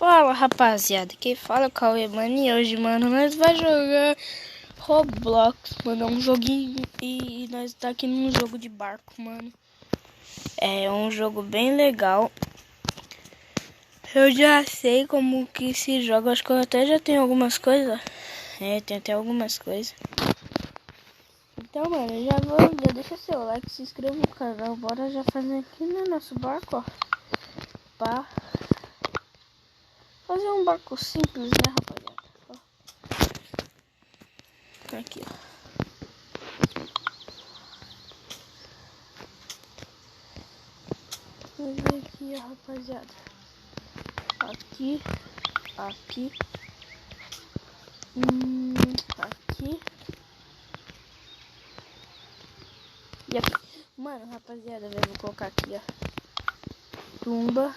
Fala, rapaziada, quem fala é o Cauê, mano, e hoje, mano, nós vai jogar Roblox, mano, é um joguinho, e nós tá aqui num jogo de barco, mano. É um jogo bem legal. Eu já sei como que se joga, acho que eu até já tenho algumas coisas. Tem até algumas coisas. Então, mano, já deixa seu like, se inscreva no canal, bora já fazer aqui no nosso barco, ó. Pá. Fazer um barco simples, né, rapaziada? Ó. Aqui, ó. Fazer aqui, ó, rapaziada. Aqui. Aqui. Aqui. E aqui. Mano, rapaziada, eu vou colocar aqui, ó. Tumba.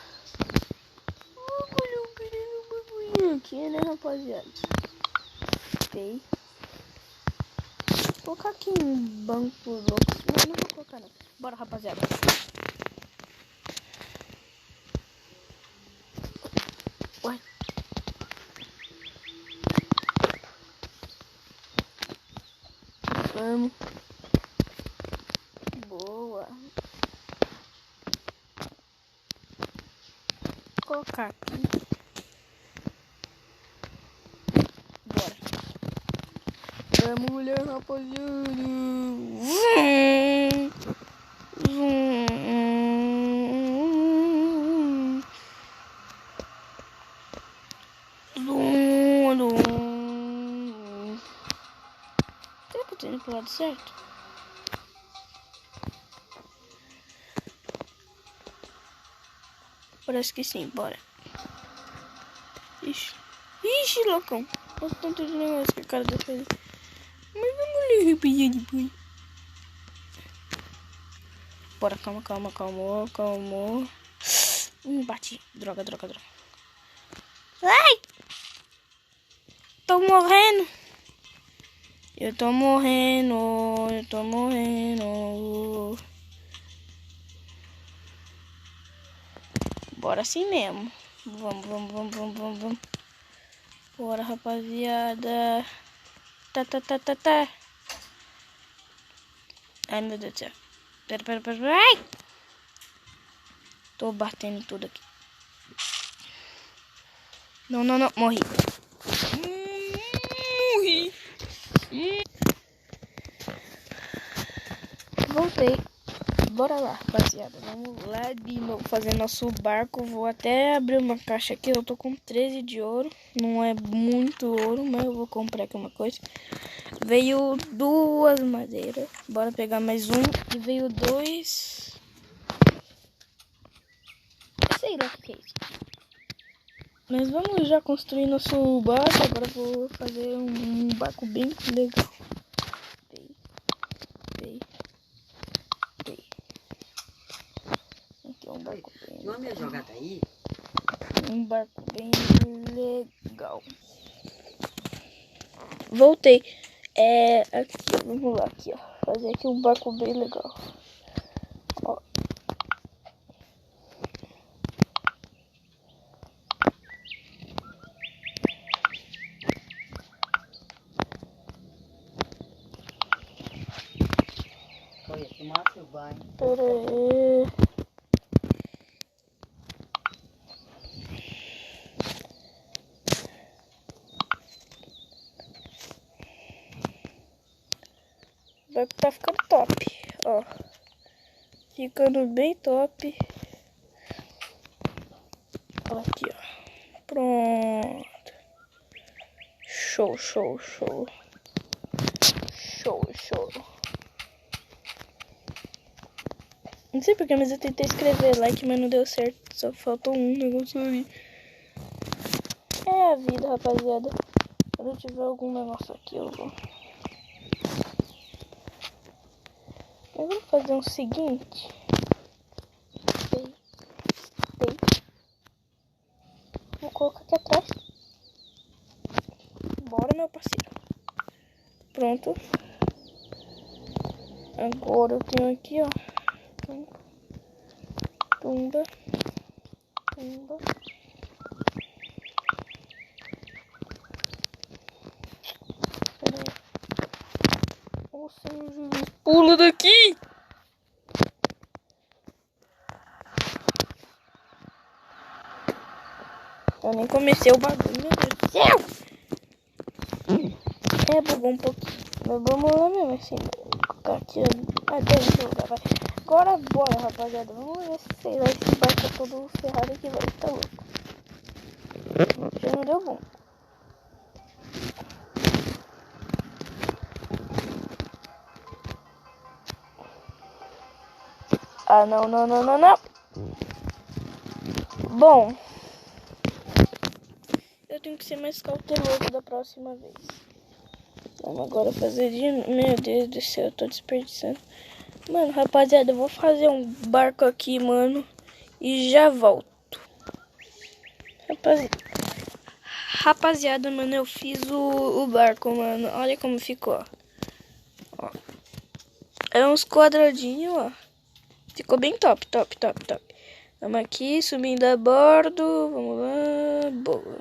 Aqui, né, rapaziada? Ok. Vou colocar aqui um banco louco. Não vou colocar não. Bora, rapaziada. Ué. Vamos. Boa. Vou colocar aqui. Bora. Vamos, mulher, rapaziada. Será que eu tô indo pro lado certo? Parece que sim, bora. Ixi, loucão. Olha o tanto de negócio que a cara tá fazendo. Mas vamos ler rapidinho depois. Bora, calma. Bati. Droga. Ai! Tô morrendo. Eu tô morrendo. Bora assim mesmo. Vamos. Bora, rapaziada. Tá. Ai, meu Deus do céu. Pera. Ai! Tô batendo tudo aqui. Não. Morri. Voltei. Bora lá, rapaziada. Vamos lá de novo fazer nosso barco. Vou até abrir uma caixa aqui. Eu tô com 13 de ouro. Não é muito ouro, mas eu vou comprar aqui uma coisa. Veio 2 madeiras. Bora pegar mais um. E veio 2. Sei lá o que é isso. Mas vamos já construir nosso barco. Agora eu vou fazer um barco bem legal. Aqui é um barco bem legal. Minha jogada aí? Um barco bem legal. Voltei. Aqui, vamos lá, aqui, ó. Fazer aqui um barco bem legal. Ó. Olha, tomar seu banho. Pera aí. O barco tá ficando top, ó. Ficando bem top. Aqui, ó. Pronto. Show. Não sei porque, mas eu tentei escrever like, mas não deu certo. Só faltou um negócio ali. É a vida, rapaziada. Quando eu tiver algum negócio aqui, eu vou. Mas vamos fazer o seguinte. Vou colocar aqui atrás. Bora, meu parceiro. Pronto. Agora eu tenho aqui, ó. Tumba. aqui. Eu nem comecei o bagulho, meu Deus do céu. Bugou um pouquinho. Mas vamos lá mesmo, assim. Aqui, dentro, vai. Agora bora, rapaziada. Vamos ver se sei lá, esse barco tá todo ferrado aqui, vai. Tá louco. Já não deu bom. Ah, não. Bom, eu tenho que ser mais cauteloso da próxima vez. Vamos agora fazer de... Meu Deus do céu, eu tô desperdiçando. Mano, rapaziada, eu vou fazer um barco aqui, mano. E já volto. Rapaziada, mano, eu fiz o barco, mano. Olha como ficou, ó. É uns quadradinhos, ó. Ficou bem top. Vamos aqui, subindo a bordo. Vamos lá. Boa.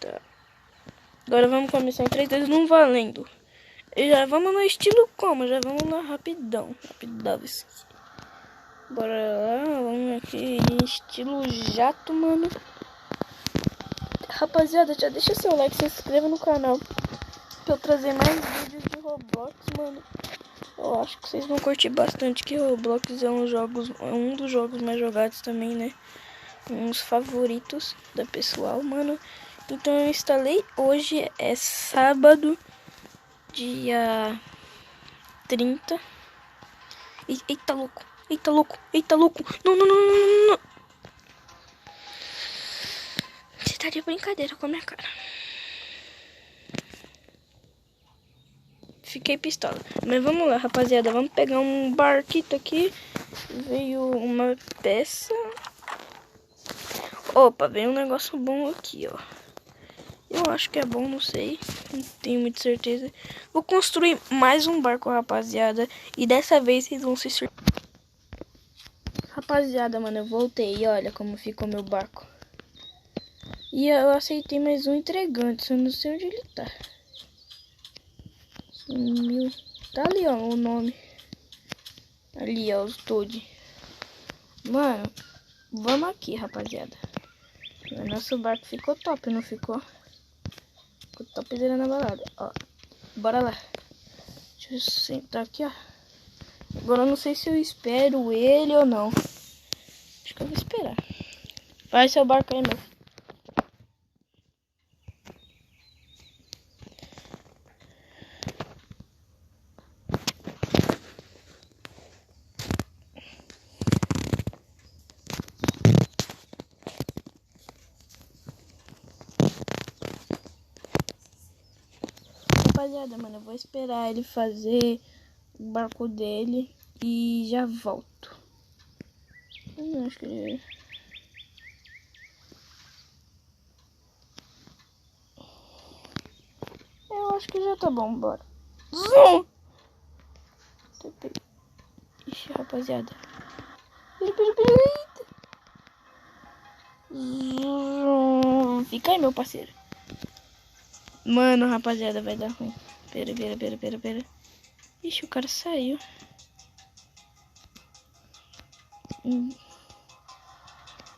Tá. Agora vamos começar em 3 dedos não valendo. E já vamos no estilo como? Já vamos lá rapidão. Bora lá, vamos aqui em estilo jato, mano. Rapaziada, já deixa seu like, se inscreva no canal pra eu trazer mais vídeos de Roblox, mano. Eu acho que vocês vão curtir bastante, que Roblox é um dos jogos mais jogados também, né? Uns favoritos da pessoal, mano. Então eu instalei hoje, é sábado, dia 30. Eita louco. Não. Você tá de brincadeira com a minha cara. Fiquei pistola. Mas vamos lá, rapaziada. Vamos pegar um barquito aqui. Veio uma peça. Opa, veio um negócio bom aqui, ó. Eu acho que é bom, não sei. Não tenho muita certeza. Vou construir mais um barco, rapaziada. E dessa vez vocês vão se surpreender. Rapaziada, mano, eu voltei. Olha como ficou meu barco. E eu aceitei mais um entregante. Eu não sei onde ele tá. Sumiu. Tá ali, ó, o nome. Ali, ó, os Toad. Mano, vamos aqui, rapaziada. O nosso barco ficou top, não ficou? Ficou topzera na balada, ó. Bora lá. Deixa eu sentar aqui, ó. Agora eu não sei se eu espero ele ou não. Acho que eu vou esperar. Vai, seu barco aí, meu. Rapaziada, mano, eu vou esperar ele fazer o barco dele e já volto. Eu acho que já tá bom, bora. Zoom! Ixi, rapaziada. Zoom. Fica aí, meu parceiro. Mano, rapaziada, vai dar ruim. Pera. Ixi, o cara saiu.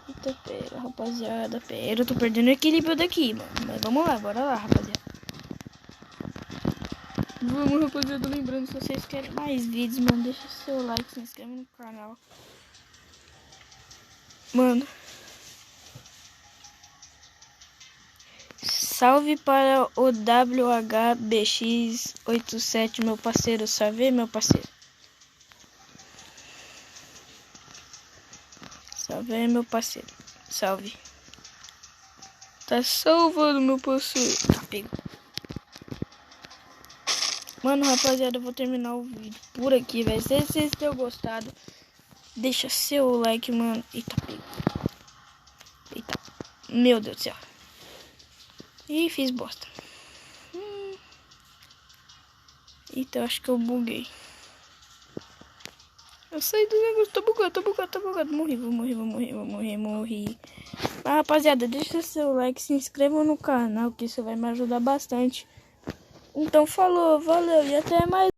Eita, pera, rapaziada. Pera, eu tô perdendo o equilíbrio daqui, mano. Mas vamos lá, bora lá, rapaziada. Vamos, rapaziada, lembrando, se vocês querem mais vídeos, mano, deixa seu like, se inscreve no canal. Mano. Salve para o WHBX87, meu parceiro. Salve, meu parceiro. Salve, meu parceiro. Salve. Tá salvando, meu parceiro. Tá pego. Mano, rapaziada, eu vou terminar o vídeo por aqui, velho. Se vocês tenham gostado, deixa seu like, mano. Eita, pego. Eita. Meu Deus do céu. Ih, fiz bosta. Eita, eu acho que eu buguei. Eu saí do negócio, tô bugado. Morri. Mas, rapaziada, deixa seu like, se inscreva no canal, que isso vai me ajudar bastante. Então, falou, valeu e até mais.